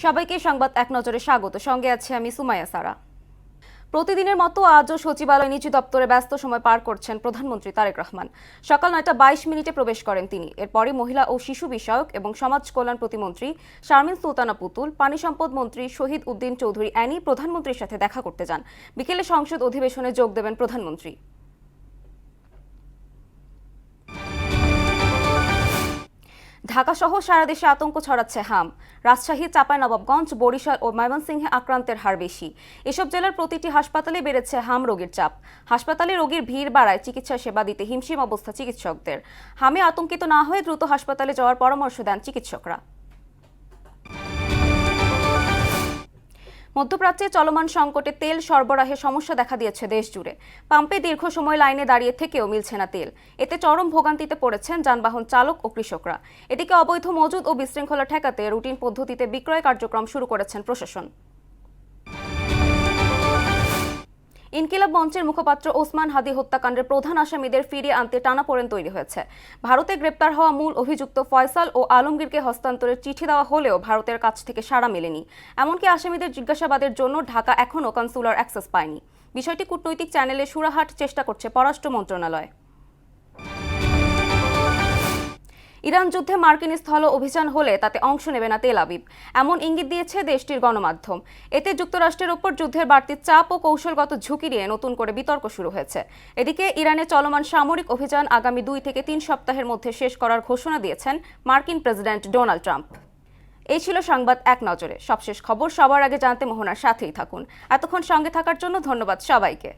সবাইকে সংবাদ এক নজরে স্বাগত। সঙ্গে আছে আমি সুমাইয়া সারা। প্রতিদিনের মতো আজও সচিবালয় নিজ দপ্তরে ব্যস্ত সময় পার করছেন প্রধানমন্ত্রী তারেক রহমান। সকাল 9:22 প্রবেশ করেন তিনি। এরপরই মহিলা ও শিশু বিষয়ক এবং সমাজ কল্যাণ প্রতিমন্ত্রী শারমিন সুলতানা পুতুল, পানি সম্পদ মন্ত্রী শহীদ উদ্দিন চৌধুরী অ্যানি প্রধানমন্ত্রীর সাথে দেখা করতে যান। বিকেলে সংসদ অধিবেশনে যোগ দেবেন প্রধানমন্ত্রী। ঢাকা সহ সারা দেশে আতঙ্ক ছড়াচ্ছে হাম। রাজশাহী, চাঁপাইনবাবগঞ্জ, বরিশাল ও ময়মনসিংহে আক্রান্তের হার বেশি। এসব জেলার প্রতিটি হাসপাতালে বেড়েছে হাম রোগীর চাপ। হাসপাতালে রোগীর ভিড় বাড়ায় চিকিৎসা সেবা দিতে হিমশিম অবস্থা চিকিৎসকদের। হামে আতঙ্কিত না হয়ে দ্রুত হাসপাতালে যাওয়ার পরামর্শ দেন চিকিৎসকরা। মধ্যপ্রাচ্যে চলমান সংকটে তেল সরবরাহে সমস্যা দেখা দিয়েছে দেশ জুড়ে। পাম্পে দীর্ঘ সময় লাইনে দাঁড়িয়ে থেকেও মিলছে না তেল। এতে চরম ভোগান্তিতে পড়েছেন যানবাহন চালক ও কৃষকরা। এদিকে অবৈধ মজুদ ও বিশৃঙ্খলা ঠেকাতে রুটিন পদ্ধতিতে বিক্রয় কার্যক্রম শুরু করেছেন প্রশাসন। ইনকিলাব মঞ্চের মুখপাত্র ওসমান হাদি হত্যাকাণ্ডের প্রধান আসামিদের ফিরিয়ে আনতে টানাপোড়েন তৈরি হয়েছে। ভারতে গ্রেপ্তার হওয়া মূল অভিযুক্ত ফয়সাল ও আলমগীরকে হস্তান্তরের চিঠি দেওয়া হলেও ভারতের কাছ থেকে সাড়া মেলেনি। এমনকি আসামিদের জিজ্ঞাসাবাদের জন্য ঢাকা এখনও কনসুলার অ্যাক্সেস পায়নি। বিষয়টি কূটনৈতিক চ্যানেলে সুরাহাট চেষ্টা করছে পররাষ্ট্র মন্ত্রণালয়। ইরান যুদ্ধে মার্কিন স্থল অভিযান হলে তাতে অংশ নেবে না তেল আবিব, এমন ইঙ্গিত দিয়েছে দেশটির গণমাধ্যম। এতে যুক্তরাষ্ট্রের ওপর যুদ্ধের বাড়তি চাপ ও কৌশলগত ঝুঁকি নিয়ে নতুন করে বিতর্ক শুরু হয়েছে। এদিকে ইরানে চলমান সামরিক অভিযান আগামী 2 থেকে 3 সপ্তাহের মধ্যে শেষ করার ঘোষণা দিয়েছেন মার্কিন প্রেসিডেন্ট ডোনাল্ড ট্রাম্প। এই ছিল সংবাদ এক নজরে। সবশেষ খবর সবার আগে জানতে মোহনার সাথেই থাকুন। এতক্ষণ সঙ্গে থাকার জন্য ধন্যবাদ সবাইকে।